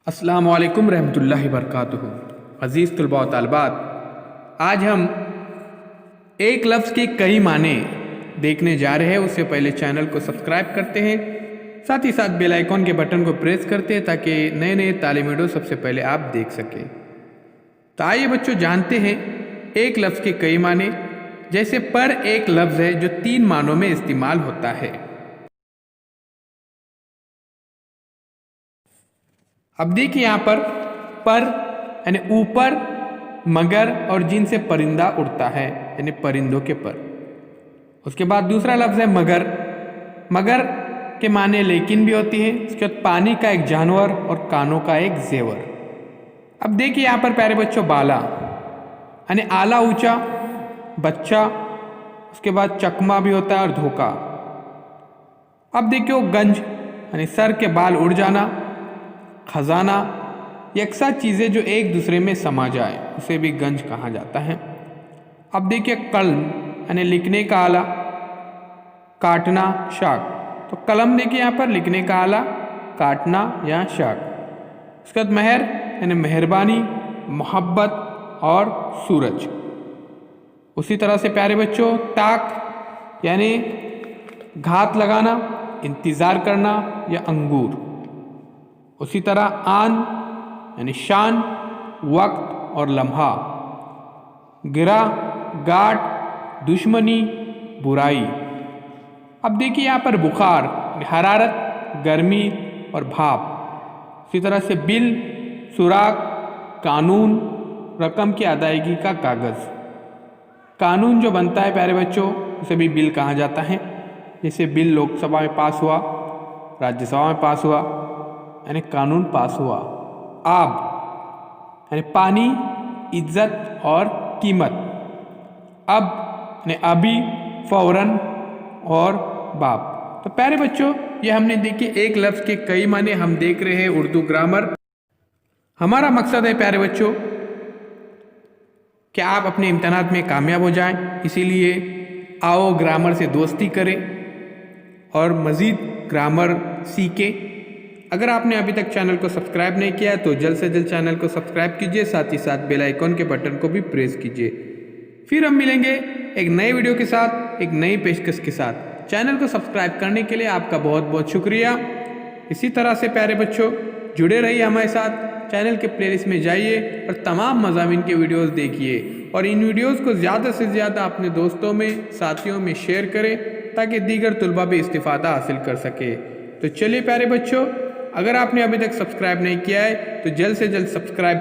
अस्सलामु अलैकुम रहमतुल्लाहि वबरकातुहू। अज़ीज़ तलबा व तालिबात, आज हम एक लफ्ज़ के कई माने देखने जा रहे हैं। उससे पहले चैनल को सब्सक्राइब करते हैं, साथ ही साथ बेल आइकॉन के बटन को प्रेस करते हैं ताकि नए नए तालीमी वीडियो सबसे पहले आप देख सकें। तो आइए बच्चों जानते हैं एक लफ्ज़ के कई माने। जैसे पर एक लफ्ज़ है जो 3 मानों में इस्तेमाल होता है। अब देखिए यहाँ पर यानी ऊपर, मगर और जिनसे परिंदा उड़ता है यानी परिंदों के पर। उसके बाद दूसरा लफ्ज़ है मगर। मगर के माने लेकिन भी होती है। उसके बाद पानी का एक जानवर और कानों का एक जेवर। अब देखिए यहाँ पर प्यारे बच्चों बाला यानी आला ऊंचा, बच्चा। उसके बाद चकमा भी होता है और धोखा। अब देखिए गंज यानी सर के बाल उड़ जाना, खजाना। ये अक्सर चीज़ें जो एक दूसरे में समा जाए उसे भी गंज कहा जाता है। अब देखिए कलम यानी लिखने का आला, काटना, शाक। तो कलम देखिए यहाँ पर लिखने का आला, काटना या शाक। उसके बाद मेहर यानी मेहरबानी, मोहब्बत और सूरज। उसी तरह से प्यारे बच्चों ताक यानी घात लगाना, इंतज़ार करना या अंगूर। उसी तरह आन यानी शान, वक्त और लम्हा। गिरा, गाट, दुश्मनी, बुराई। अब देखिए यहाँ पर बुखार, हरारत, गर्मी और भाप। इसी तरह से बिल, सुराग, कानून, रकम की अदायगी का कागज़। कानून जो बनता है प्यारे बच्चों उसे भी बिल कहा जाता है। जैसे बिल लोकसभा में पास हुआ, राज्यसभा में पास हुआ यानी कानून पास हुआ। आब यानी पानी, इज्जत और कीमत। अब यानी अभी, फौरन और बाप। तो प्यारे बच्चों ये हमने देखिए एक लफ्ज़ के कई माने हम देख रहे हैं उर्दू ग्रामर। हमारा मकसद है प्यारे बच्चों कि आप अपने इम्तहानात में कामयाब हो जाएं। इसीलिए आओ ग्रामर से दोस्ती करें और मज़ीद ग्रामर सीखें। अगर आपने अभी तक चैनल को सब्सक्राइब नहीं किया है तो जल्द से जल्द चैनल को सब्सक्राइब कीजिए, साथ ही साथ बेल आइकॉन के बटन को भी प्रेस कीजिए। फिर हम मिलेंगे एक नए वीडियो के साथ, एक नई पेशकश के साथ। चैनल को सब्सक्राइब करने के लिए आपका बहुत बहुत शुक्रिया। इसी तरह से प्यारे बच्चों जुड़े रहिए हमारे साथ। चैनल के प्लेलिस्ट में जाइए और तमाम मज़ामीन के वीडियोज़ देखिए और इन वीडियोज़ को ज़्यादा से ज़्यादा अपने दोस्तों में, साथियों में शेयर करें ताकि दीगर तलबा भी इस्तिफ़ादा हासिल कर सके। तो चलिए प्यारे बच्चों, अगर आपने अभी तक सब्सक्राइब नहीं किया है तो जल्द से जल्द सब्सक्राइब